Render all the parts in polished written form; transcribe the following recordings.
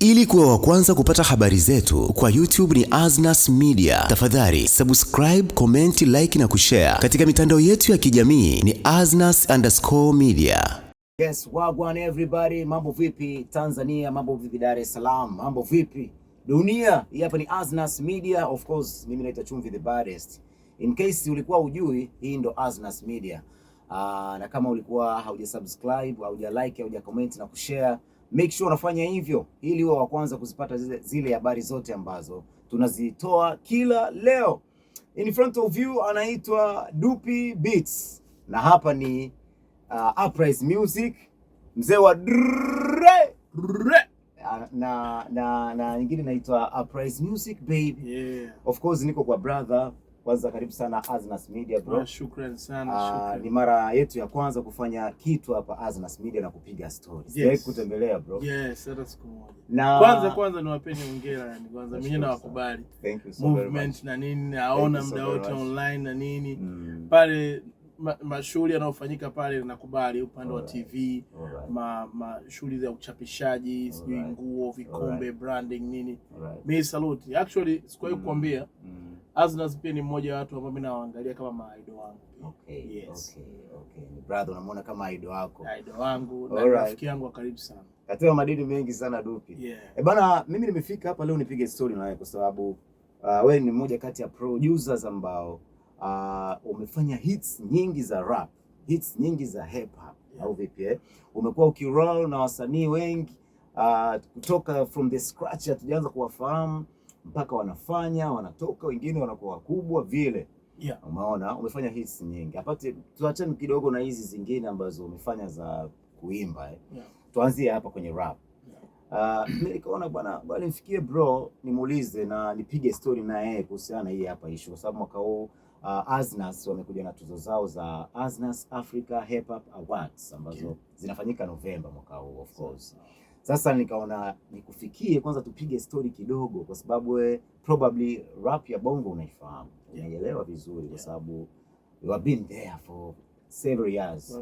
Ili kuwa wa kwanza kupata habari zetu kwa YouTube ni Aznas Media. Tafadhali subscribe, comment, like na kushare. Katika mitandao yetu ya kijamii ni Aznas_media. Yes, wagwan everybody, mambo vipi Tanzania, mambo vipi Dar es Salaam, mambo vipi dunia? Hii hapa ni Aznas Media, of course mimi naitwa Chumvi the baddest. In case ulikuwa hujui, hii ndo Aznas Media. Na kama ulikuwa haujasubscribe, haujalike, haujacomment na kushare, make sure unafanya hivyo ili uwe wa kwanza kuzipata zile habari zote ambazo tunazitoa kila leo. In front of you anaitwa Dupi Beats na hapa ni Uprise Music, mzee wa na nyingine naitwa Uprise Music baby. Yeah. Of course niko kwa brother. Kwanza karibu sana Aznas Media bro. Shukrani sana, shukrani. Ni mara yetu ya kwanza kufanya kitu hapa Aznas Media na kupiga stories. Yes. Kutembelea bro. Yes, hata siku moja. Na kwanza niwapeni hongera yani kwanza mimi na wakubali. Thank you so very much. Movement na nini naona muda wote online na nini. Pale mashughuli yanayofanyika pale nakubali upande wa TV, shughuli za uchapishaji, sijui nguo, vikombe, branding nini. Mimi salute. Actually sikuwahi kukwambia Aznas pia ni mmoja wa watu ambao mimi naangalia kama maidol wangu. Okay. Yes. Okay. Brother unamuona kama idol wako. Idol wangu na rafiki yangu wa karibu sana. Katika madini mengi sana Dupi. Yeah. Bana mimi nimefika hapa leo nipige story na wewe kwa sababu wewe ni mmoja kati ya producers ambao umefanya hits nyingi za rap, hits nyingi za hip hop, au vipi umekuwa ukiroll na wasanii wengi kutoka from the scratch, hatujaanza kuwafahamu mpaka wanafanya wanatoka, wengine wanakuwa wakubwa vile. Yeah. Umeona umefanya hits nyingi. Apate tuachane kidogo na hizi zingine ambazo umefanya za kuimba. Yeah. Tuanzie hapa kwenye rap. Mimi nikaona bwana nifikie bro nimuulize na nipige story na yeye kuhusiana na hii hapa issue kwa sababu mwaka huu Aznas wamekuja na tuzo zao za Aznas Africa Hip Hop Awards ambazo zinafanyika November mwaka huu of course. Sasa nikaona nikufikie kwanza tupige story kidogo kwa sababu probably rap ya Bongo unaifahamu. Unaielewa vizuri kwa sababu you have been there for several years.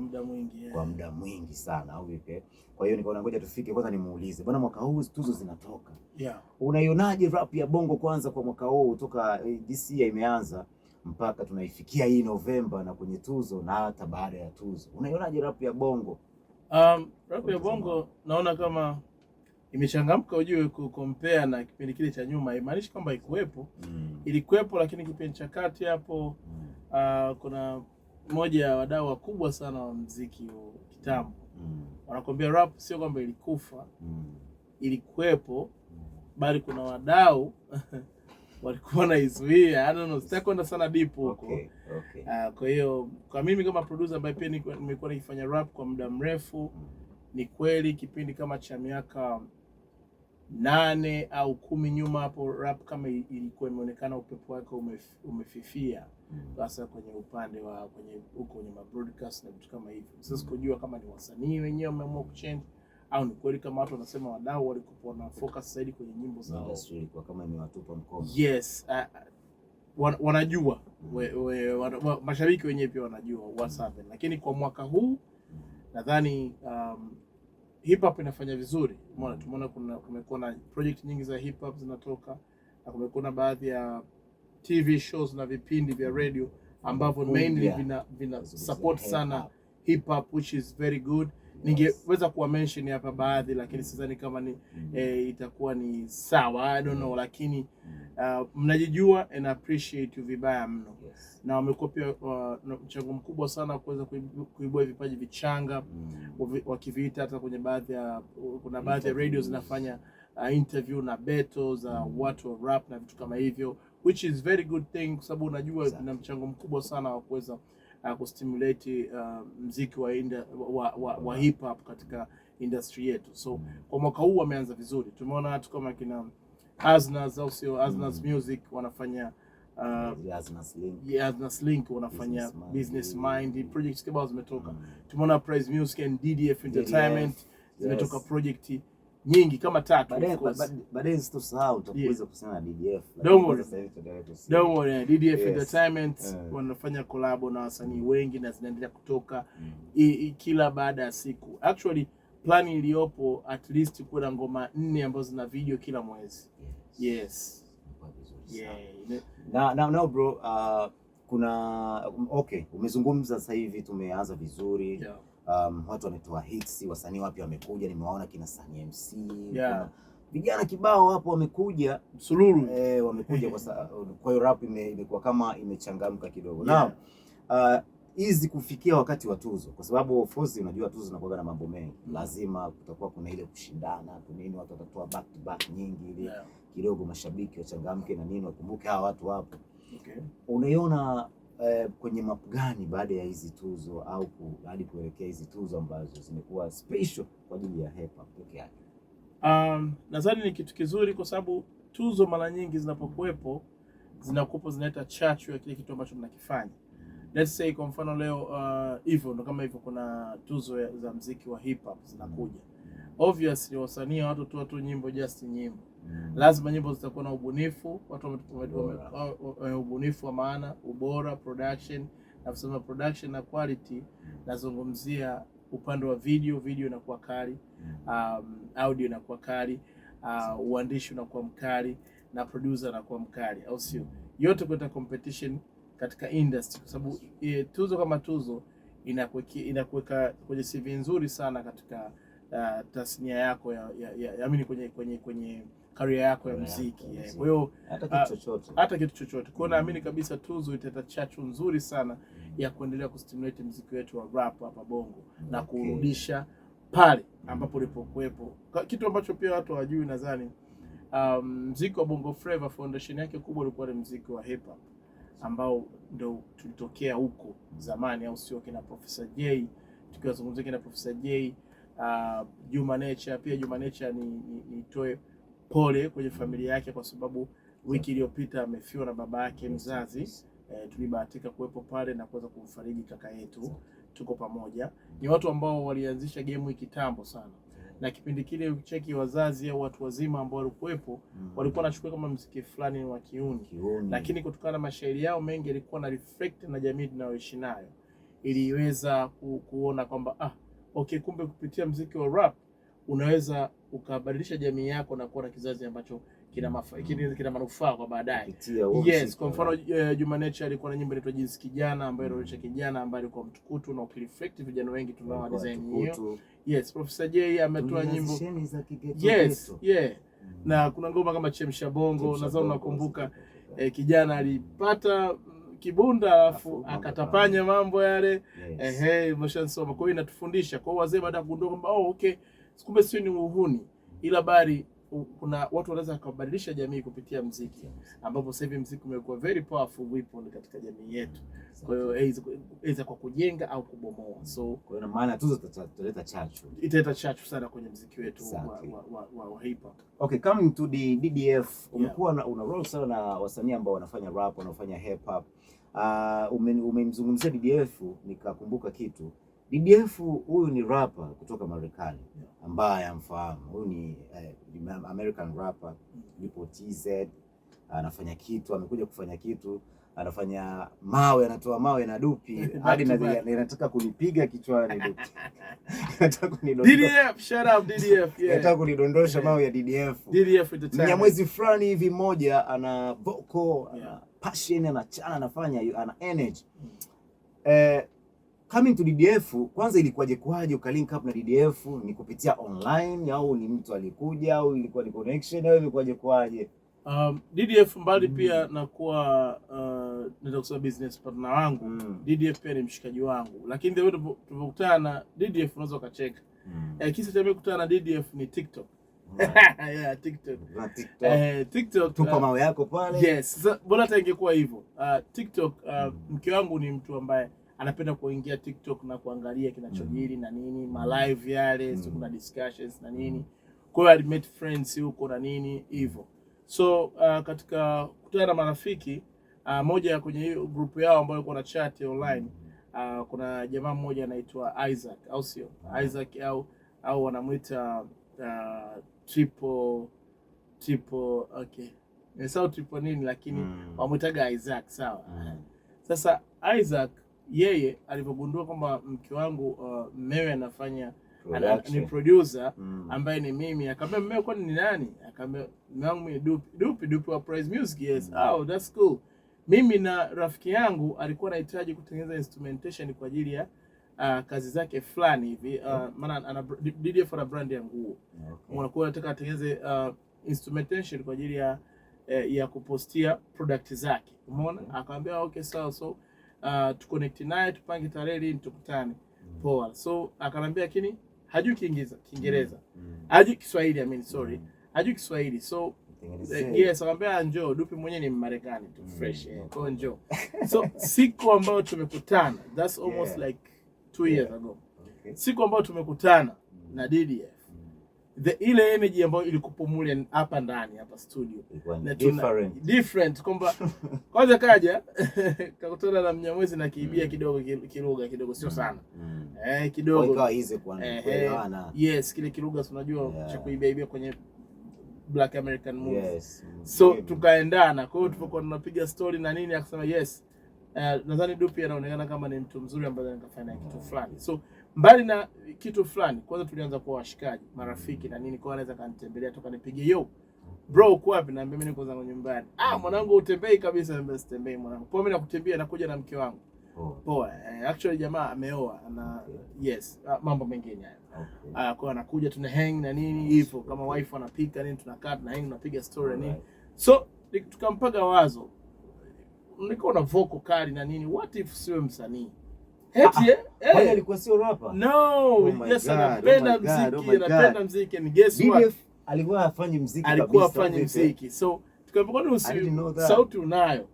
Kwa muda mwingi sana au vipi? Kwa hiyo nikaona ngoja tufike kwanza nimuulize. Bwana mwaka huu tuzo zinatoka. Yeah. Unaionaje rap ya Bongo kwanza kwa mwaka huu toka this year imeanza mpaka tunaifikia hii November na kwenye tuzo na hata baada ya tuzo? Unaionaje rap ya Bongo? Rap ya Bongo naona kama imechangamka, ujue kucompare na kipindi kile cha nyuma. Haimaanishi kwamba ikuwepo. Ilikuwepo lakini kipindi cha kati hapo kuna moja ya wadau wakubwa sana wa muziki wa kitambo. Wanakuambia rap sio kwamba ilikufa. Ilikuwepo bali kuna wadau walikuwa naizuia. I don't know, sitakwenda sana deep huko. Okay. Kwa hiyo kwa mimi kama producer ambaye pia nimekuwa nikifanya rap kwa muda mrefu, ni kweli kipindi kama cha miaka 8 au 10 nyuma hapo rap kama ilikuwa imeonekana upepo wake umefifia hasa kwenye upande wa kwenye broadcast na vitu kama hivyo. Sasa sikujua kama ni wasanii wenyewe wameamua kuchange au ni kweli kama watu wanasema wadau walikuwa na focus zaidi kwenye nyimbo zao. Industry kwa kama imewatupa mkono. Yes, wanajua mashabiki wenyewe pia wanajua what's happening. Lakini kwa mwaka huu nadhani hip hop inafanya vizuri. Tumeona kumekuwa na project nyingi za hip hop zinatoka na kumekuwa na baadhi ya TV shows na vipindi vya radio ambavyo mainly vina support sana hip hop, which is very good. Ningeweza kuwa mention hapa baadhi lakini sidhani kama ni itakuwa ni sawa, I don't know, lakini mnajijua and appreciate you vibaya mno. Na wamekuwa pia mchango mkubwa sana kuweza kuibua vipaji vichanga wakiviita hata kwenye baadhi ya radio zinafanya interview na battles za watu wa rap na vitu kama hivyo, which is very good thing kwa sababu unajua ina mchango mkubwa sana wa kuweza kustimulate muziki wa hip hop katika industry yetu. So kwa mwaka huu wameanza vizuri. Tumeona watu kama kina Aznas au sio Aznas Music wanafanya Aznas Link wanafanya Business Mind projects kibao zimetoka. Tumeona Uprise Music and DDF Entertainment zimetoka project nyingi kama 3. Baadaye sitasahau utakuweza kusema DDF. Don't worry, DDF Entertainment wanafanya collab na wasanii wengi na zinaendelea kutoka kila baada ya siku. Actually plani iliyopo at least kuwe na ngoma 4 ambazo zina video kila mwezi. Yes. Yeah. Na bro, kuna okay, umezungumza sasa hivi tumeanza vizuri. Yeah. Watu wametoa hits, wasanii wapya wamekuja, nimewaona kina Sunny MC. Yeah. Vijana kibao hapo wamekuja Sululu. Wamekuja kwa hiyo rap imekuwa kama imechangamka kidogo. Yeah. Now hizi kufikia wakati wa tuzo, kwa sababu of course unajua tuzo zinakuwa na mambo mengi. Lazima kutakuwa kuna ile kushindana, kuna nini, watu watatoa back to back nyingi ili kidogo mashabiki wachangamke na nini, wakumbuke hawa watu wapo. Okay. Unaiona kwenye map gani baada ya hizi tuzo au hadi kuelekea hizi tuzo ambazo zimekuwa special kwa ajili ya hip hop pekee yake? Nadhani ni kitu kizuri kwa sababu tuzo mara nyingi zinapokuwepo zinaleta chachu ya kile kitu ambacho mnakifanya. Let's say kwa mfano leo hivyo ndo kama hivyo kuna tuzo za muziki wa hip hop zinakuja. Obviously wasanii watu tu nyimbo just nyimbo. Lazima nyimbo zitakuwa na ubunifu, watu ubunifu wa maana, ubora, production, na kusema production na quality, nazungumzia upande wa video inakuwa kali, audio inakuwa kali, uandishi unakuwa mkali na producer anakuwa mkali, au sio? Yote kuleta competition katika industry, kwa sababu tuzo kama tuzo inakuweka kwenye CV nzuri sana katika tasnia yako kwenye career yako ya muziki. Kwa hiyo hata kitu chochote. Kwa hiyo naamini kabisa tuzo italeta chachu nzuri sana ya kuendelea kustimulate muziki wetu wa rap hapa Bongo na kurudisha pale ambapo ulipokuwepo. Kitu ambacho pia watu hawajui, nadhani muziki wa Bongo Flava foundation yake kubwa ilikuwa ni muziki wa hip hop ambao ndo tulitokea huko zamani, au sio? Kina Professor J, tukiwazungumzia kina Professor J, Juma Nature. Pia Juma Nature nitoe pole kwenye familia yake kwa sababu wiki iliyopita amefiwa na baba yake mzazi. Tulibahatika kuwepo pale na kuweza kumfariji kaka yetu. Tuko pamoja. Ni watu ambao walianzisha game hii kitambo sana. Na kipindi kile cheki wazazi au watu wazima ambao walikuwepo walikuwa wanachukua kama muziki fulani wa kiuni. Lakini kutokana na mashairi yao mengi yalikuwa na reflect na jamii tunayoishi nayo, iliweza kuona kwamba okay, kumbe kupitia muziki wa rap unaweza ukabadilisha jamii yako na kuwa na kizazi ambacho kina manufaa kwa baadaye. Yes, kwa mfano Juma Nature alikuwa na nyimbo inaitwa Jinsi Kijana, ambayo inaonyesha kijana ambaye alikuwa mtukutu na ukireflect vijana wengi tunao design hiyo. Yes, Professor J ametoa nyimbo. Yes, yeah. Na kuna ngoma kama Chemsha Bongo, nadhani unakumbuka, kijana alipata kibunda alafu akatapanya mambo yale. Umeshansoma. Kwa hiyo inatufundisha. Kwa hiyo wazee baada ya kugundua kwamba okay, kumbe sio ni uhuni, ila bali kuna watu wanaweza kubadilisha jamii kupitia muziki, ambapo sasa hivi muziki umekuwa very powerful weapon katika jamii yetu. Kwa hiyo aidha kwa kujenga au kubomoa. So kwa hiyo maana tuzo tutaleta chachu. Italeta chachu sana kwenye muziki wetu wa hip hop. Okay, coming to the DDF, umekuwa una role sana na wasanii ambao wanafanya rap, wanafanya hip hop. Umemzungumzia DDF, nikakumbuka kitu. DDF huyu ni rapper kutoka Marekani ambaye amfahamu. Huyu ni American rapper, yupo TZ, anafanya kitu, amekuja kufanya kitu, anafanya mawe, anatoa mawe na dupi hadi nataka kunipiga kichwani dupi. Nataka kunidondosha. DDF, shout out DDF. Yeah. Nataka kunidondosha mawe ya DDF. DDF with the mwezi fulani hivi moja, ana vocal, ana passion, ana energy. Coming to DDF, kwanza ilikuwaje ukalink up na DDF? Ni kupitia online au ni mtu alikuja au ilikuwa ni connection au ilikuwaje? DDF mbali pia na kuwa naweza kusema business partner wangu, DDF pia ni mshikaji wangu. Lakini the way tulipokutana na DDF unaweza ukacheka. Kisa cha mimi kukutana na DDF ni TikTok. Yeah, TikTok. TikTok. Tupa mawe yako pale. Yes. Bora hata ingekuwa hivyo. TikTok, mke wangu ni mtu ambaye anapenda kuingia TikTok na kuangalia kinachojiri na nini, ma live yale, kuna discussions na nini. Kwa hiyo I met friends huko na nini hivyo. So katika kutana na marafiki, moja kwenye hiyo group yao ambayo walikuwa na chat online, kuna jamaa mmoja anaitwa Isaac, au sio? Isaac au wanamuita triple okay. Ni sawa triple nini, lakini wamuitaga Isaac, sawa. Sasa Isaac yeye alipogundua kwamba mke wangu mmewe anafanya ni producer ambaye ni mimi. Akamwambia mume wako ni nani? Akamwambia mume wangu ni Dupi wa Prize Music. Yes. Oh, that's cool. Mimi na rafiki yangu alikuwa anahitaji kutengeneza instrumentation kwa ajili ya kazi zake fulani hivi. Maana ana DDF na brand ya nguo. Unakuwa anataka atengeneze instrumentation kwa ajili ya kupostia product zake. Umeona? Akamwambia okay sawa, so tu connect naye tupange tarehe ili tukutane. Poa. So akanambia lakini hajui Kiingereza. Hajui Kiswahili, sorry. Hajui Kiswahili. So yes, akamwambia njoo, Dupi mwenyewe ni Marekani tu fresh. Kwa njoo. So siku ambayo tumekutana, that's almost like 2 years ago. Siku ambayo tumekutana na DDF. Ile energy ambayo ilikupo mule hapa ndani hapa studio na different kwamba kwanza kaja kakutana na Mnyamwezi na kiibia kidogo kidogo sio sana kidogo kwa hizi kuelewana. Yes, kile kilugha unajua cha kuibia kwenye Black American movies. So tukaendana, kwa hiyo tulipokuwa tunapiga story na nini akasema yes, nadhani Dupi anaonekana kama ni mtu mzuri ambaye anafanya kitu fulani. So mbali na kitu fulani, kwanza tulianza kuwa washikaji, marafiki na nini, kwa anaweza kanitembelea toka nipige yo bro uko wapi, na mimi niko zangu nyumbani. Mwanangu utembei kabisa. Mimi sitembei mwanangu, kwa mimi nakutembea, nakuja na mke wangu. Poa. Actually jamaa ameoa na yes, mambo mengine hayo. Kwa anakuja tuna hang na nini hivyo, kama wife anapika nini, tunakaa na hang tunapiga story na nini. So tukampaga wazo, niko na vocal kali na nini, what if siwe msanii? Kwani alikuwa sio rapper? No, yes, anapenda muziki and guess what? Alikuwa afanye muziki kabisa. Alikuwa afanye muziki. So tukaambia sauti unayo.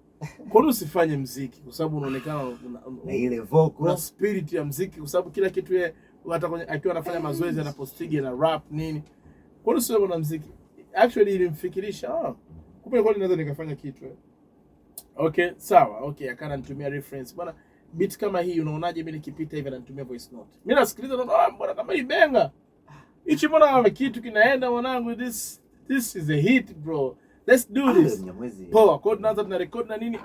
Kwa nini usifanye muziki? Kwa sababu unaonekana na ile vocal na spirit ya muziki, kwa sababu kila kitu yeye hata akiwa anafanya mazoezi anapostigi na rap nini. Kwa nini usiwe na muziki? Actually ilimfikirisha, kumbe kweli naweza nikafanya kitu. Okay, sawa. Okay, akana nitumia reference. Bwana beat kama hii unaonaje mimi nikipita hivi na nitumia voice note. Mimi nasikiliza na mbona kama hii benga. Hichi mbona kama kitu kinaenda mwanangu, this is a hit bro. Let's do this. Poa, kwa tunaanza tuna record na nini?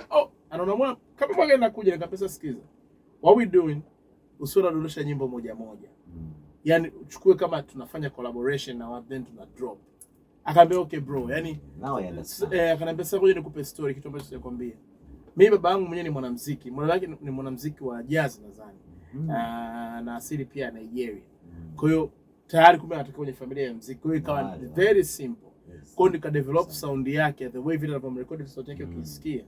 Anaona mwana kama mwaka inakuja nikapesa sikiza. What we doing? Usiona dondosha nyimbo moja. Yaani uchukue kama tunafanya collaboration na watu then tuna drop. Akaambia okay bro, yani now I understand. Akaniambia sasa ngoja nikupe story, kitu ambacho sijakwambia. Mimi baba yangu mwenyewe ni mwanamuziki. Mwana wake ni mwanamuziki wa jazz nadhani. Na asili pia Nigeria. Kwa hiyo tayari kumbe anatoka kwenye familia ya muziki. Kwa hiyo ikawa very simple. Kwa hiyo nika develop sound yake, the way vile tunavyorecord sauti yake ukisikia.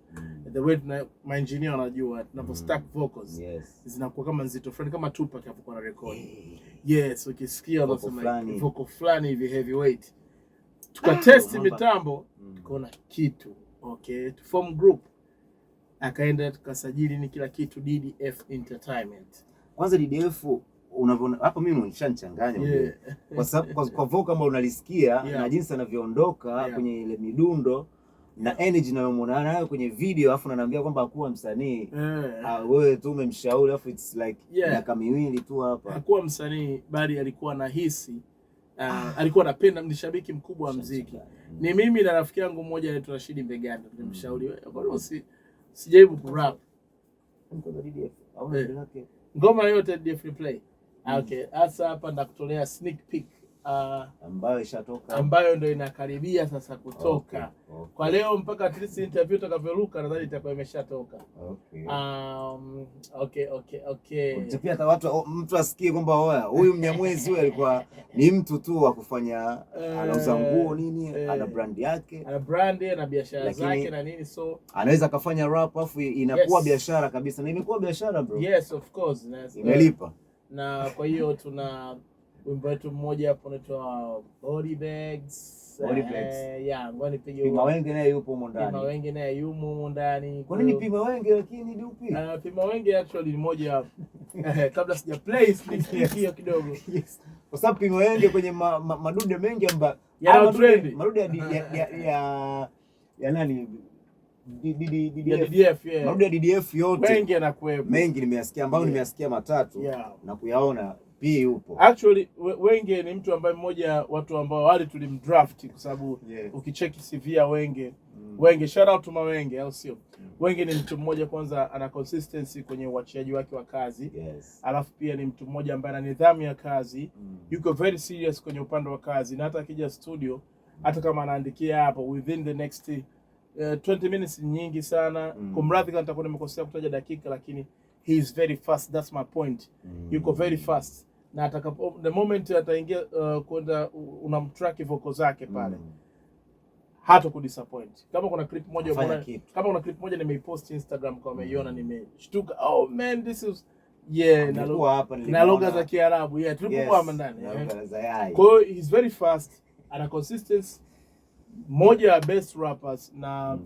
The way my engineer anajua tunapo stack vocals. Zinakuwa kama nzito fulani kama Tupac hapo na record. Yes, ukisikia unasema vocal fulani hivi heavyweight. Tukatest mitambo, tukaona kitu. Okay, to form group. Akaenda tukasajili ni kila kitu DDF Entertainment. Kwanza DDF unavyoona hapo mimi unanichanganya kwa sababu kwa vocal kama unalisikia na jinsi anavyoondoka kwenye ile midundo na energy unayomwona nayo kwenye video, afu unaniambia kwamba hakuwa msanii. Wewe tu umemshauri, afu it's like miaka miwili tu hapa. Hakuwa msanii bali alikuwa anahisi alikuwa anapenda, mshabiki mkubwa wa muziki. Ni mimi na rafiki yangu mmoja anaitwa Rashidi Mbeganda, tulimshauri wewe sijaibu kurap. Ngoma yote DDF play. Okay, hasa hapa ndakutolea sneak peek ambayo ishatoka, ambayo ndio inakaribia sasa kutoka. Kwa leo mpaka at least interview itakavyoruka nadhani itakuwa imeshatoka. Okay. Pia hata mtu asikie kwamba huyu Mnyamwezi huyu alikuwa ni mtu tu wa kufanya anauza nguo nini, ana brand yake, na biashara zake na nini, so anaweza kafanya rap afu inakuwa biashara kabisa, na imekuwa biashara bro. Yes, of course. Imelipa. Na kwa hiyo tuna wimbo wetu mmoja hapo unaitwa Body Bags. Ngoja nipige Pima Wenge naye yupo humo ndani. Pima Wenge naye yumo humo ndani. Kwa nini Pima Wenge lakini Dupi? Pima Wenge actually ni moja kabla sija play sneak hiyo kidogo. Yes. Kwa sababu Pima Wenge kwenye madude mengi ambayo trend. Madude ya nani? DDF. Madude ya DDF yote. Mengi anakuwepo. Mengi nimeyasikia ambayo nimeyasikia matatu na kuyaona P yupo. Actually Wenge ni mtu ambaye mmoja watu ambao wale tulimdraft kwa sababu ukicheki CV ya Wenge, Wenge shout out to Mawenge au sio? Wenge ni mtu mmoja kwanza ana consistency kwenye uachiaji wake wa kazi. Alafu pia ni mtu mmoja ambaye ana nidhamu ya kazi. Yuko very serious kwenye upande wa kazi na hata akija studio hata kama anaandikia hapo within the next 20 minutes nyingi sana. Kumradhi kama nitakuwa nimekosea kutaja dakika, lakini he is very fast, that's my point. Yuko very fast na atakapo the moment ataingia kwenda unamtrack vocal zake pale hata ku disappoint. Kama kuna clip moja umeona, kama kuna clip moja nimeipost Instagram kama umeiona, nimeshtuka, oh man this is na lugha za Kiarabu tulikuwa hapa ndani. Kwa hiyo he's very fast, ana consistency, moja ya best rappers na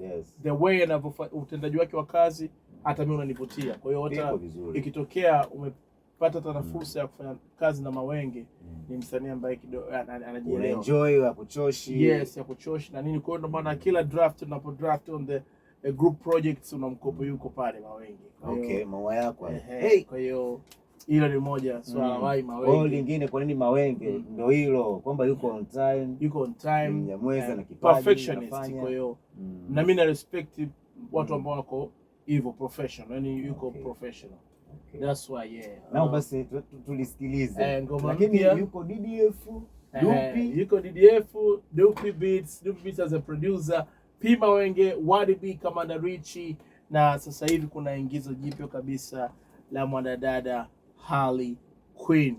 the way anavyo utendaji wake wa kazi hata mimi unanivutia. Kwa hiyo hata ikitokea umepata tena fursa ya kufanya kazi na Mawenge, ni msanii ambaye kidogo anajielewa, enjoy ya kuchoshi. Ya kuchoshi na nini. Kwa hiyo ndio maana kila draft unapo draft on the group projects unamkopo yuko pale Mawenge. Maua yako. Kwa hiyo hilo ni moja swala why Mawenge. Kwa lingine kwa nini Mawenge ndio hilo kwamba yuko on time, Mnyamwezi na kipaji, perfectionist. Kwa hiyo na mimi na respect watu ambao wako hivyo professional, yani yuko professional. That's why Nao basi tulisikilize. Lakini yuko DDF, Dupi, yuko DDF, Dupi Beats as a producer, P Mawenge, Wadi B, Commander Richie, na sasa hivi kuna ingizo jipya kabisa la mwanadada Harley Quinn.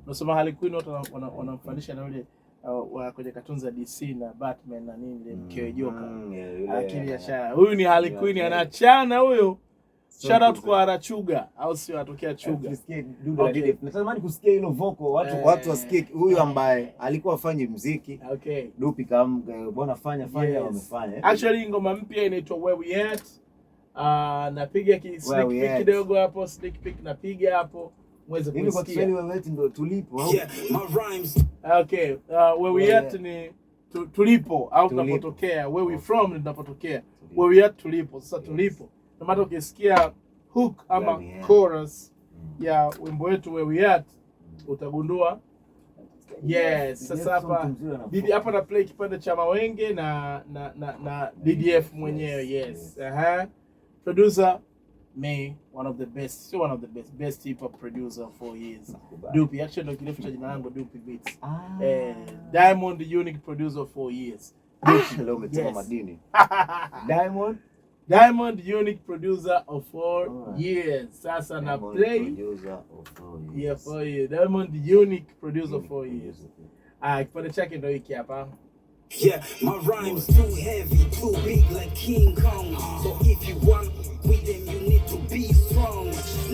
Unasema Harley Quinn watu wanamfanisha na yule kwenye cartoons za DC na Batman na nini, mkewe Joka. Lakini huyu ni Harley Quinn anachana huyo. Shout out kwa Arachuga au sio, atokea Chuga. Natamani kusikia hilo vocal, watu wasikie huyu ambaye alikuwa afanye muziki. Dupi bwana fanya wamefanya. Actually ngoma mpya inaitwa Where We At. Napiga sneak peek kidogo hapo, sneak peek napiga hapo mweze kusikia. Kwa Kiswahili Where We At ndio tulipo. Where We At ni tulipo au tunapotokea. Where We From ni tunapotokea. Where We At tulipo. Sasa tulipo na maana ukisikia hook ama chorus ya wimbo wetu Where We At utagundua. Sasa hapa na play kipande cha Mawenge na DDF mwenyewe. Producer me, one of the best hip hop producer for years. Dupi, actually ndio kirefu cha jina langu, Dupi Beats. Diamond unique producer for years. Leo umetema madini. Diamond unique producer of 4 years. Sasa na play producer of 4 years. 4 years. Diamond unique producer of 4 years. Kipande chake ndio hiki hapa. My rhymes too heavy, too big like King Kong. So if you want with them, you need to be strong.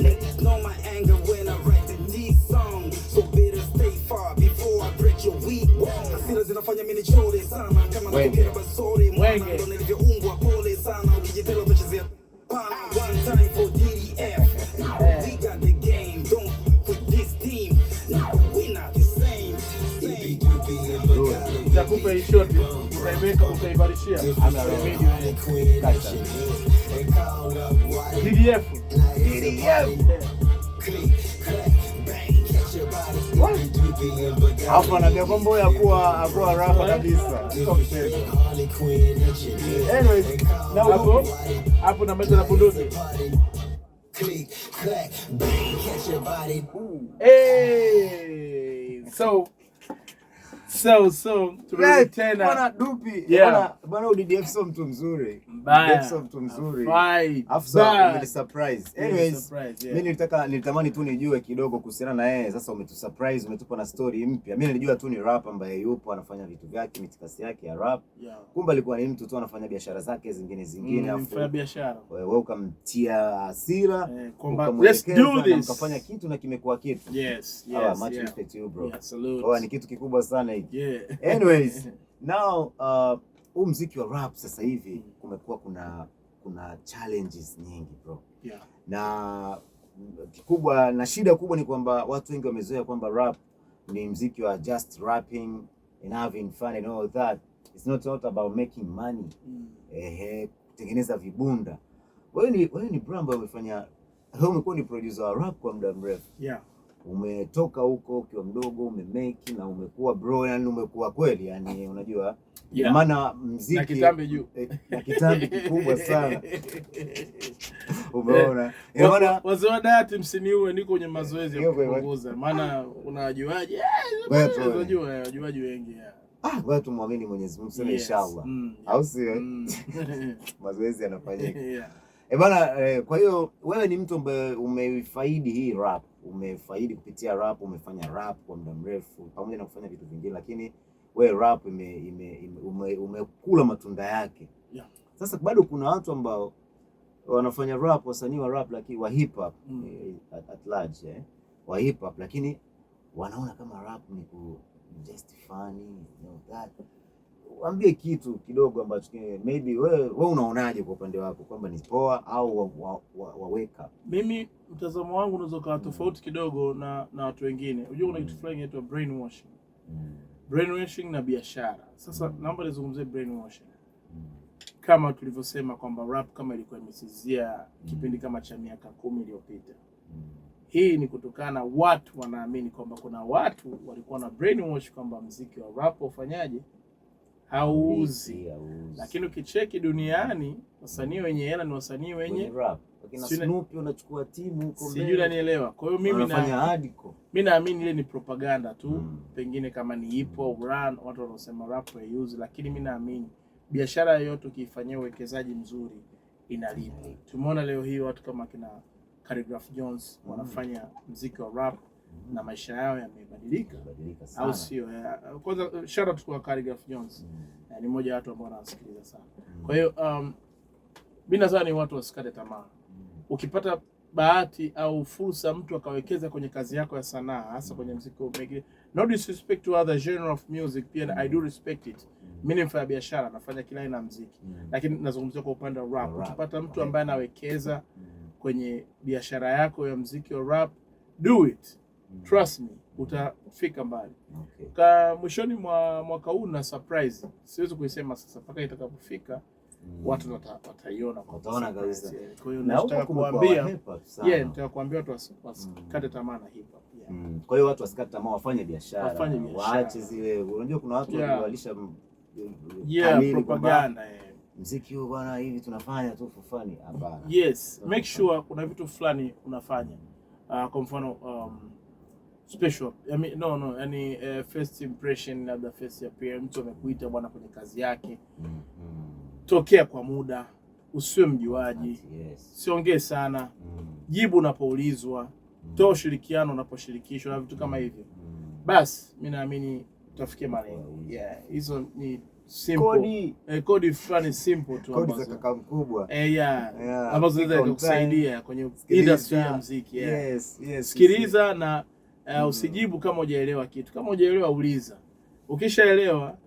Ladies know my anger when I write this song. So better stay far before I break your weak bone. Asira zinafanya mimi nichore sana kama nakupenda basori mwana ndo nilivyoungwa pole sana ukijitela utachezea pana. One time for DDF. We got the game, don't quit this team. Now we not the same. Nitakupa hii shot, utaiweka, utaibarishia. DDF. Hapo anaambia kwamba hakuwa rapa kabisa. Anyways, hapo na meza na bunduki. So turudi tena bwana Dupi. Bwana DDF sio mtu mzuri. Sio mtu mzuri. Afsa ni surprise. Anyways, mimi nilitamani tu nijue kidogo kuhusiana na yeye. Sasa umetusurprise, umetupa na story mpya. Mimi nilijua tu ni rap ambaye yupo anafanya vitu vyake, mitikasi yake ya rap. Kumbe alikuwa ni mtu tu anafanya biashara zake zingine anafanya biashara. Wewe ukamtia hasira, let's do this. Ukafanya kitu na kimekuwa kitu. Much respect to you bro. Salute. Ni kitu kikubwa sana hiki. Anyways, now muziki wa rap sasa hivi kumekuwa kuna challenges nyingi bro. Na kikubwa na shida kubwa ni kwamba watu wengi wamezoea kwamba rap ni muziki wa just rapping and having fun and all that. It's not about making money. Kutengeneza vibunda. Wewe ni bro ambaye umefanya, umekuwa ni producer wa rap kwa muda mrefu. umetoka huko ukiwa mdogo, umemeki na umekuwa bro, yani umekuwa kweli, yani unajua maana muziki na kitambi juu na kitambi kikubwa sana. Umeona? Maana wazee wa diet msiniue, niko kwenye mazoezi ya kupunguza, maana unajuaje? Wajuaji wengi ngoja tumwamini Mwenyezi Mungu, sema inshallah. Au sio? Mazoezi yanafanyika. Bana, kwa hiyo wewe ni mtu ambaye umeifaidi hii rap, umefaidi kupitia rap, umefanya rap kwa muda mrefu pamoja na kufanya vitu vingine, lakini wewe rap umekula matunda yake. Sasa bado kuna watu ambao wanafanya rap, wasanii wa rap lakini wa hip hop at large, wa hip hop, lakini wanaona kama rap ni just funny, that. Waambie kitu kidogo ambacho maybe wewe unaonaje kwa upande wako, kwamba ni poa au wa wake up? Mimi mtazamo wangu unaweza kuwa tofauti kidogo na watu wengine. Unajua kuna kitu fulani inaitwa brainwashing. Brainwashing na biashara. Sasa naomba nizungumzie brainwashing. Kama tulivyosema kwamba rap kama ilikuwa imesizia kipindi kama cha miaka 10 iliyopita. Hii ni kutokana watu wanaamini kwamba kuna watu walikuwa na brainwash kwamba muziki wa rap ufanyaje, hauuzi. Lakini ukicheki duniani wasanii wenye hela ni wasanii wenye rap. Lakini Snoopy unachukua timu huko mbele. Sijui unanielewa. Kwa hiyo mimi naamini ile ni propaganda tu. Pengine kama ni hip hop run, watu wanasema rap haiuzi, lakini mimi naamini biashara yoyote ukifanyia uwekezaji mzuri inalipa. Tumeona leo hii watu kama kina Khaligraph Jones wanafanya muziki wa rap na maisha yao yamebadilika, au sio? Kwanza shout out kwa Khaligraph Jones, ni mmoja wa watu ambao wanasikiliza sana. Kwa hiyo mimi nadhani watu wasikate tamaa. Ukipata bahati au fursa mtu akawekeza kwenye kazi yako ya sanaa, hasa kwenye muziki, no disrespect to other genre of music, pia I do respect it. Mimi ni mfanya biashara, nafanya kila aina ya muziki, lakini nazungumzia kwa upande wa rap. Ukipata mtu ambaye anawekeza kwenye biashara yako ya muziki wa rap, do it. Trust me, utafika mbali. Mwishoni mwa mwaka huu na surprise, siwezi kuisema sasa mpaka itakapofika watu wataiona, wataona kabisa. Kwa hiyo nataka kuambia watu wasikate tamaa na hip hop. Kwa hiyo watu wasikate tamaa, wafanye biashara, waache zile, unajua kuna watu walisha propaganda muziki huu bwana hivi tunafanya tu for fun. Hapana. Yes, make sure kuna vitu fulani unafanya. Kwa mfano special, yani first impression, labda first appearance, mtu amekuita bwana kwenye kazi yake. Tokea kwa muda, usiwe mjuaji. Siongee sana. Jibu unapoulizwa, toa ushirikiano unaposhirikishwa na vitu kama hivyo. Basi mimi naamini utafikia malengo. Hizo ni simple. Kodi fulani simple tu ambazo. Kodi za kaka mkubwa. Ambazo zinaweza kukusaidia kwenye industry ya muziki. Sikiliza na usijibu kama hujaelewa kitu. Kama hujaelewa uliza. Ukishaelewa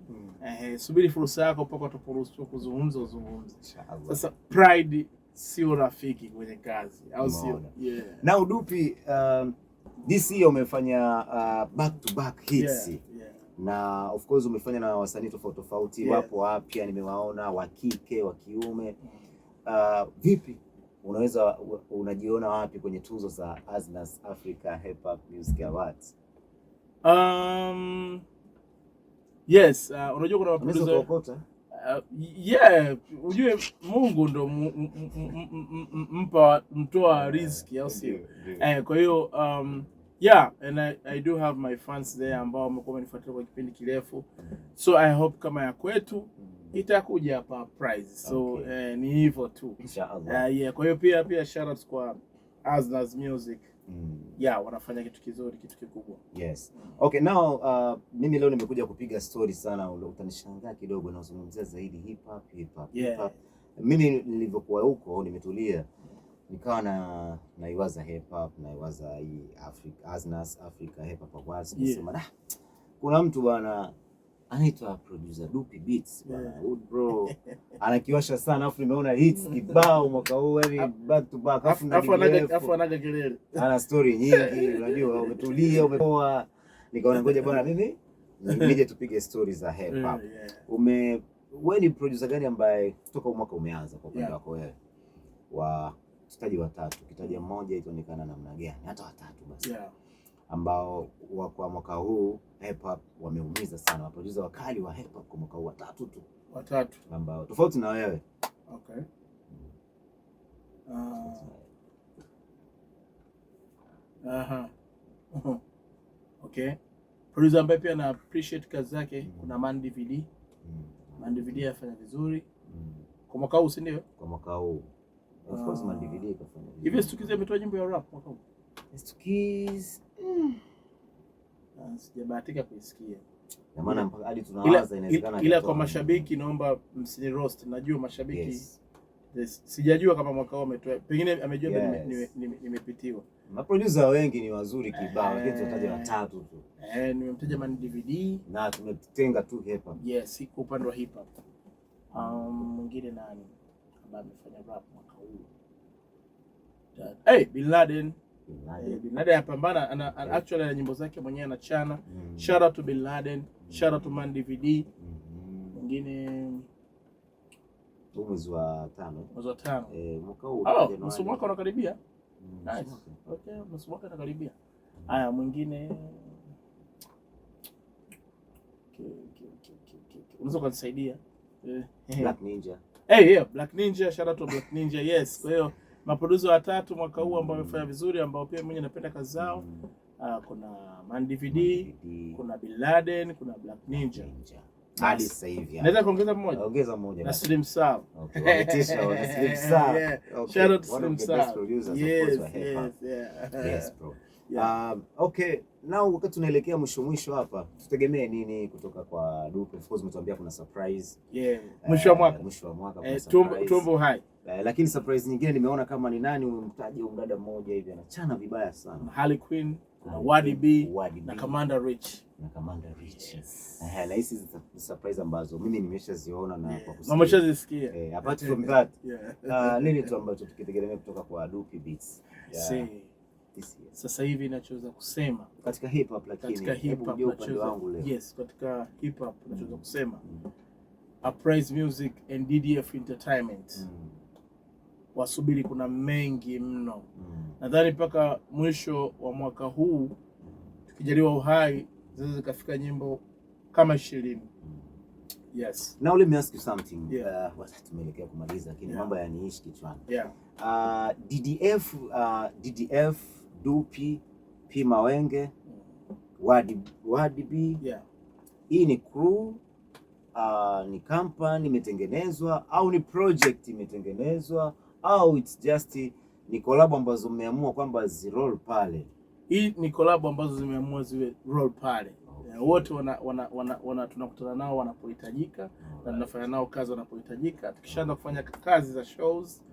subiri fursa yako mpaka utaporuhusiwa kuzungumza uzungumze. Sasa pride sio rafiki kwenye kazi, au sio? Na Dupi, this year umefanya back to back hits. Na of course umefanya na wasanii tofauti, wapo wapya nimewaona, wa kike, wa kiume. Vipi unajiona wapi kwenye tuzo za Aznas Africa Hip Hop Music Awards? Yes, unajua kuna waproducer ujue Mungu ndo mtoa riziki, au sio? Kwa hiyo and I do have my fans there ambao wamekuwa wanifuatilia kwa kipindi kirefu, so I hope kama ya kwetu itakuja hapa prize. So ni hivyo tu inshallah. Kwa hiyo pia shout out kwa Aznas Music. Wanafanya kitu kizuri, kitu kikubwa. Yes. Okay, now mimi leo nimekuja kupiga story sana, utanishangaa kidogo na uzungumzia zaidi hip hop. Mimi nilivyokuwa huko nimetulia, nikawa naiwaza hip hop, naiwaza hii Aznas Africa Hip Hop Awards. Nasema kuna mtu bwana anaitwa producer Dupi Beats bwana, bro anakiwasha sana, afu nimeona hits kibao mwaka huu, yani back to back, afu anaga kelele, ana story nyingi, unajua umetulia, umepoa, nikaona ngoja bwana mimi nije tupige stories za hip hop. Wewe ni producer gani ambaye kutoka mwaka umeanza kwa upande wako wewe, wa tutaji watatu, kitaja mmoja itaonekana namna gani, hata watatu basi? ambao kwa mwaka huu hip hop wameumiza sana, maproducer wakali wa hip hop kwa mwaka huu watatu ambao tofauti na wewe. Okay. Okay. Producer ambaye pia na appreciate kazi zake kuna Man DVD. Man DVD afanya vizuri. Kwa mwaka huu si ndio? Kwa mwaka huu. Of course Man DVD kafanya vizuri. Hivi Stukiz ametoa nyimbo ya rap mwaka huu? Stukiz sijabahatika kuisikia. Na maana mpaka hadi tunawaza inawezekana. Ila kwa mashabiki naomba msini roast. Najua mashabiki sijajua kama mwaka huu ametoa. Pengine amejua nimepitiwa. Maproducer wengi ni wazuri kibao, lakini tunataja watatu tu. Nimemtaja Man DVD na tumetenga tu hip hop. Yes, iko upande wa hip hop. Mwingine nani ambaye amefanya rap mwaka huu? Bin Laden. Bin Laden apambana, actually ana nyimbo zake mwenyewe anachana. Shout out to Bin Laden, shout out to Man DVD. Mwingine mwezi wa 5. Mwaka huu nusu mwaka unakaribia. Nice. Okay, nusu mwaka unakaribia. Haya, mwingine unaweza kunisaidia? Black Ninja. Black Ninja, shout out to Black Ninja. Yes. Kwa hiyo maproducer watatu mwaka huu ambao wamefanya vizuri, ambao pia mimi napenda kazi zao. Kuna Man DVD, kuna Bin Laden, kuna Black Ninja. Hadi sasa hivi. Naweza kuongeza mmoja? Ongeza mmoja. Na Slim Sal. Okay. Wametisha Slim Sal. Shout out to Slim Sal. Yes, bro. Okay, now wakati tunaelekea mwisho hapa, tutegemee nini kutoka kwa Dupe? Of course umetuambia kuna surprise. Mwisho wa mwaka kuna surprise. Tumbo hai. Lakini surprise nyingine nimeona kama ni nani umemtaja mdada mmoja hivi anachana vibaya sana. Harley Quinn, Wadi B na Commander Rich. Yes. Na hizi surprise ambazo mimi nimeshaziona na kwa kusikia. Nimeshazisikia. Apart from that, nini tu ambacho tukitegemea kutoka kwa Dupe Beats? Sasa hivi ninachoweza kusema katika hip hop, lakini hebu ndio upande wangu leo. Yes, katika hip hop ninachoweza kusema Uprise Music and DDF Entertainment. Wasubiri, kuna mengi mno. Nadhani mpaka mwisho wa mwaka huu tukijaliwa uhai zinaweza kufika nyimbo kama 20. Yes. Now let me ask you something. Tumeelekea kumaliza lakini mambo yaniishi kichwani. DDF, Dupe, P Mawenge, Wadi B. Hii ni crew, ni company imetengenezwa au ni project imetengenezwa au it's just ni collab ambazo mmeamua kwamba ziroll pale? Hii ni collab ambazo zimeamua ziwe roll pale. Wote tunakutana nao wanapohitajika na tunafanya nao kazi wanapohitajika. Tukishaanza kufanya kazi za shows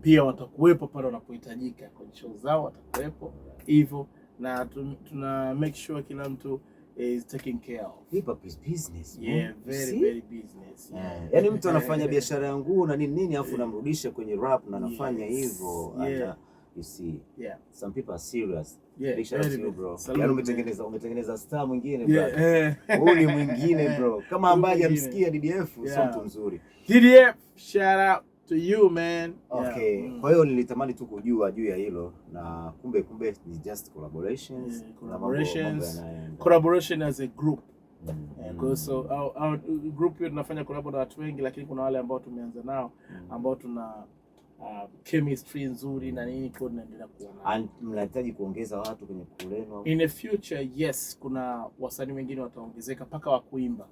pia watakuwepo pale wanapohitajika, kwa show zao watakuwepo hivyo, na tuna make sure kila mtu is taken care of. Hip hop is business. Very business. Yaani mtu anafanya biashara ya nguo na nini afu unamrudisha kwenye rap na anafanya hivyo. You see, some people are serious. Big shout out to you, bro. Yaani umetengeneza star mwingine bro. Huyu ni mwingine bro. Kama ambaye hajamsikia DDF sio mtu mzuri. DDF, shout out to you man. Okay. Kwa hiyo nilitamani tu kujua juu ya hilo na kumbe ni just collaborations. Collaboration as a group. So our group yetu tunafanya collab na watu wengi, lakini kuna wale ambao tumeanza nao ambao tuna chemistry nzuri na nini, kwa tunaendelea kuona. Mnahitaji kuongeza watu kwenye kuleno? In the future, yes, kuna wasanii wengine wataongezeka mpaka wa kuimba.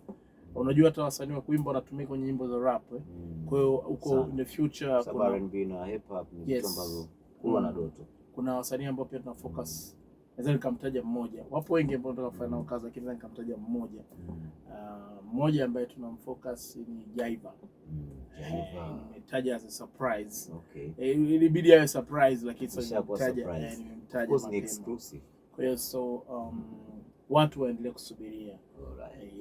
Unajua hata wasanii wa kuimba wanatumika kwenye nyimbo za rap. Kwa hiyo huko in the future kuna R&B na hip hop ni vitu ambavyo kuwa na doto. Kuna wasanii ambao pia tuna focus. Naweza nikamtaja mmoja. Wapo wengi ambao tunataka kufanya nao kazi, lakini nikamtaja mmoja. Mmoja ambaye tunamfocus ni Jaiva. Nimetaja as a surprise. Ilibidi awe surprise, lakini sasa nimemtaja ni exclusive. Kwa hiyo watu waendelee kusubiria.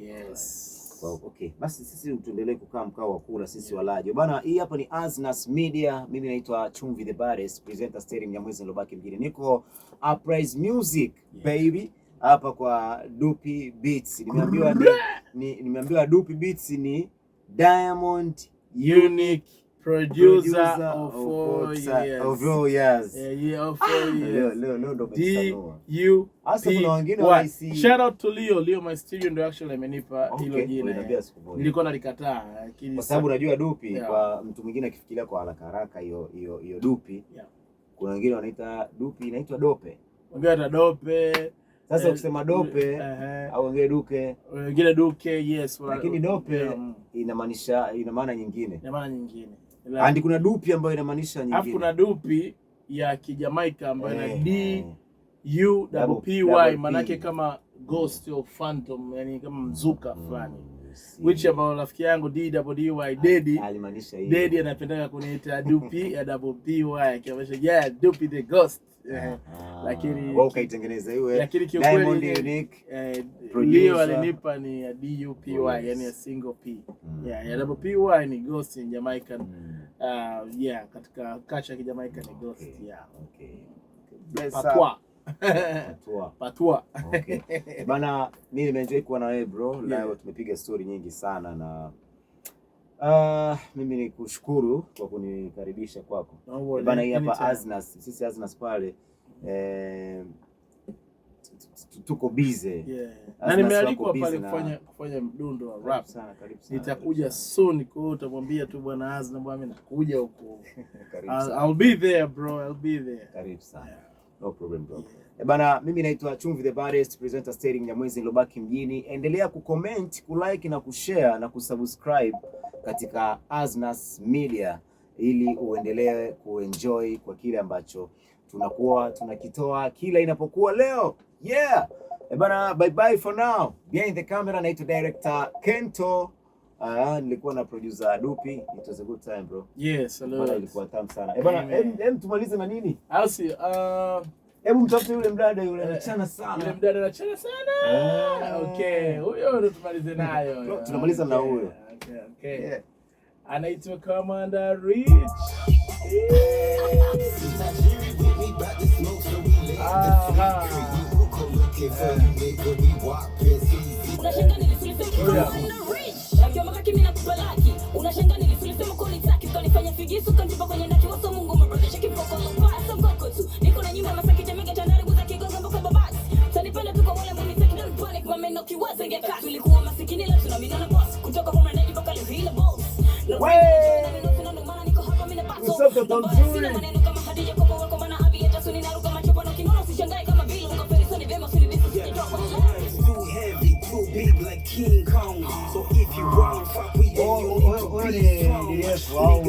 Yes. Okay. Basi sisi tuendelee kukaa mkao wa kula sisi walaji. Bana, hii hapa ni Aznas Media. Mimi naitwa Chumvi the Baddest, presenter Steri Mnyamwezi Lobaki mjini. Niko Uprise Music baby. Hapa kwa Dupe Beats. Nimeambiwa Dupe Beats ni Diamond Unique producer of 4 years. Of 4 years. Yeah, of 4 years. Leo ndo umesanua. Hasa kuna wengine wanaisi. Shout out to Leo my studio ndo actually amenipa hilo jina. Nilikuwa nalikataa lakini kwa sababu unajua Dupi kwa mtu mwingine akifikiria kwa haraka hiyo Dupi. Kuna wengine wanaita Dupi inaitwa Dope. Wengine Dope. Sasa ukisema Dope au wengine Duke. Wengine Duke, yes. Lakini Dope ina maana nyingine. Ina maana nyingine. Andi kuna Dupi ambayo inamaanisha nyingine. Alafu kuna Dupi ya Kijamaika ambayo ina DUPPY manake kama ghost or phantom, yani kama mzuka fulani. Which about rafiki yangu DWY Daddy alimaanisha hiyo. Daddy anapenda kuniita Dupi ya double PY kiamsha yeah Dupi the ghost. Lakini wao kaitengeneza iwe lakini kiukweli unique Leo alinipa ni ya DUPY yani a single P. Ya double PY ni ghost in Jamaican. Katika culture ya Kijamaika ni ghost. Okay. Patwa. Okay. Bana mimi nimeenjoy kuwa na wewe bro. Leo tumepiga story nyingi sana na mimi nikushukuru kwa kunikaribisha kwako. Bana hii hapa Aznas, sisi Aznas pale tuko busy. Na nimealikwa pale kufanya mdundo wa rap. Nitakuja soon kwa hiyo utamwambia tu bwana Aznas bwana mimi nakuja huko. I'll be there bro, I'll be there. Karibu sana. No problem bro. Bana mimi naitwa Chumvi the baddest presenter Steering Nyamwezi nilobaki mjini. Endelea kucomment, kulike na kushare na kusubscribe katika Aznas Media ili uendelee kuenjoy kwa kile ambacho tunakuwa tunakitoa kila inapokuwa leo. Bana bye bye for now. Behind the camera naitwa director Kento. Nilikuwa na producer Dupi. It was a good time bro. Yes, hello. Bana ilikuwa tamu sana. Bana tumalize na nini? Asi hebu mtafute yule mdada yule anachana sana. Yule mdada anachana sana. Okay, huyo ndo tumalize nayo. Tunamaliza na huyo. Okay. Anaitwa Commander Rich. Unashangaa nilisema akiwa makaki mimi nakubalaki. Unashangaa nilisema kwa nitaki ukanifanya figisu kanjipa kwenye ndaki wasa Mungu mbrother shake mkoko pasa mkoko tu. Niko na nyumba masaki temeke tandari kuza kigongo mboka babasi. Tanipenda tu kwa wale mbona nitaki don't panic mama no kiwaza ngeka. Tulikuwa masikini leo tuna mimi na boss kutoka kwa mradi mpaka leo hila boss. No maana niko hapa mimi na pato. Sina maneno kama Hadija kwa wako maana abi hata suni naruka machopo na kinono usishangae kama vile unga perisoni vema usinibisi sijitoka. Too heavy, too big like King Kong. So if you want fuck with them, you need to be strong.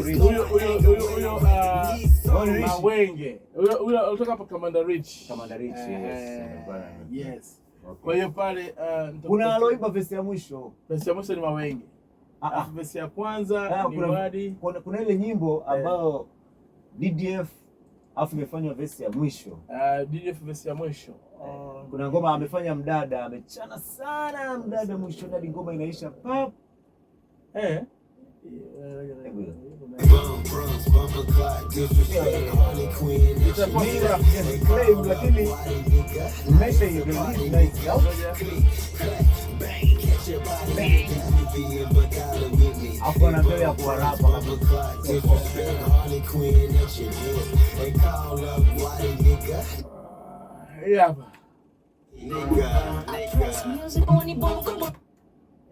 Mawenge. Huyo kutoka hapa Commander Rich. Yes. Kwa hiyo pale kuna aloiba verse ya mwisho. Verse ya mwisho ni Mawenge. Verse ya kwanza ni Wadi. Kuna ile nyimbo ambayo DDF afu imefanywa verse ya mwisho. DDF verse ya mwisho. Kuna ngoma amefanya mdada, amechana sana mdada mwisho hadi ngoma inaisha pap. Hapo na mbele ya kuwarapa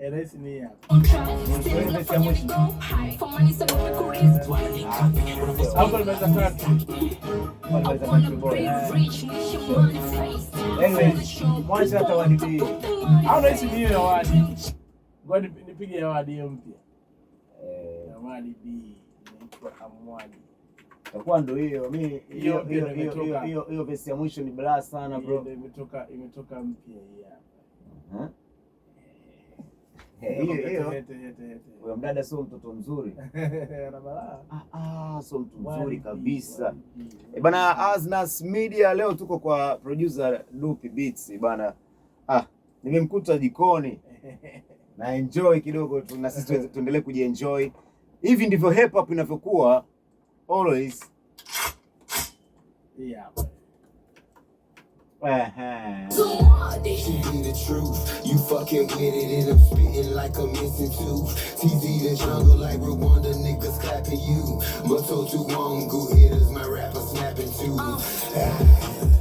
Erase ni ya. Hapo nimeweza kati. Mwanzo hata wanipi. Au naisi ni ya Wadi. Ngoja nipige ya Wadi hiyo mpya. Ya Wadi B inaitwa Amwadi. Kwa ndo hiyo mimi hiyo verse ya mwisho ni bla sana bro. Imetoka mpya hii hapa. Huyo mdada sio mtoto mzuri. Sio mtu mzuri kabisa. Bana Aznas Media leo tuko kwa producer Dupi Beats bana. Nimemkuta jikoni. Na enjoy kidogo tu na sisi tuendelee kujienjoy. Hivi ndivyo hip hop inavyokuwa always. She be the truth. You fucking with it and I'm spitting like a missing tooth. TZ the jungle like Rwanda niggas. clapping you. Matoto Wangu hitters, my rapper snapping too.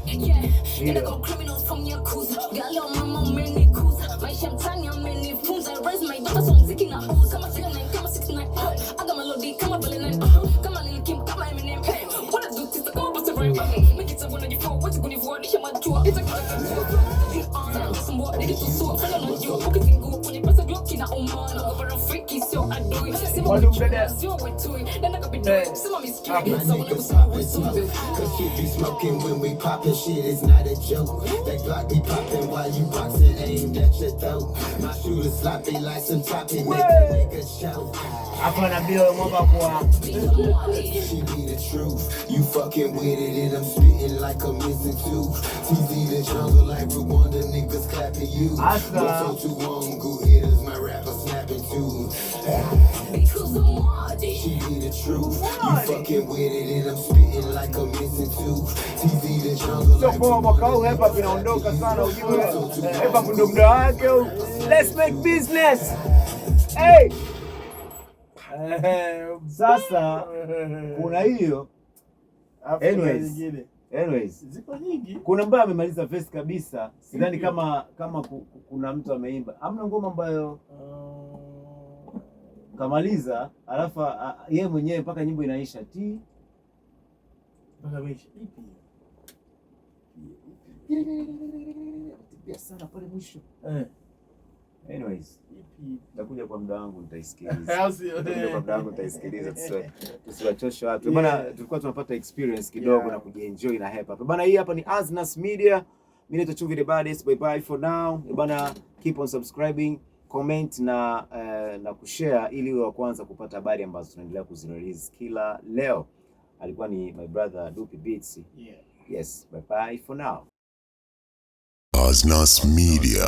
Yeah, go criminals from Yakuza. Got on my mom, many kuza. My champagne, many fools. I raise my daughter, so I'm taking a hose. Come on, 6'9", come on, 6'9". I got my Lodi, come on, Belen, come on, Lil Kim, come on, Eminem. Hey, what I do, sister, come on, bust it right back. Make it 794, what's it going for? This is my tour. It's a good some more, they get to sort. I don't know you, pocket and go. When you pass a Glock in a Oman, over a freaky, so I do it. See my picture, you're way to it. Then I got be doing some of me scared. So when I was Cause shit be smoking when we poppin', shit is not a joke. That Glock be poppin' while you boxin', aimed at your throat. My shooter sloppy like some toppy, make a nigga choke. Hapa na bio mwamba kwa She be the truth, you fucking with it and I'm spitting like a missing tooth. TZ the jungle like Rwanda, niggas clapping you. Matoto Wangu hitters, my rapper snapping too. She be the truth, you fucking with it and I'm spitting like a missing tooth. TZ the jungle like kwa mwaka huu hapa inaondoka sana ujue. Hapa ndo muda wake. Let's make business. Hey! Sasa kuna hiyo. Anyways, zipo nyingi. kuna mbaya amemaliza verse kabisa. Sidhani kama kuna mtu ameimba. Hamna ngoma ambayo kamaliza alafu yeye mwenyewe mpaka nyimbo inaisha ti Mpaka meisha. Tibia sana pale mwisho. Anyways, nitakuja kwa muda wangu nitaisikiliza. Nitakuja kwa muda wangu nitaisikiliza tusiwachoshe watu. Bwana tulikuwa tunapata experience kidogo na kujienjoy na hapa. Bwana hii hapa ni Aznas Media. Mimi naitwa Chumvi the Baddest. Bye bye for now. Bwana keep on subscribing, comment na kushare ili uwe wa kwanza kupata habari ambazo tunaendelea kuzirelease kila leo. Alikuwa ni my brother Dupi Beats. Yes, bye bye for now. Aznas Media.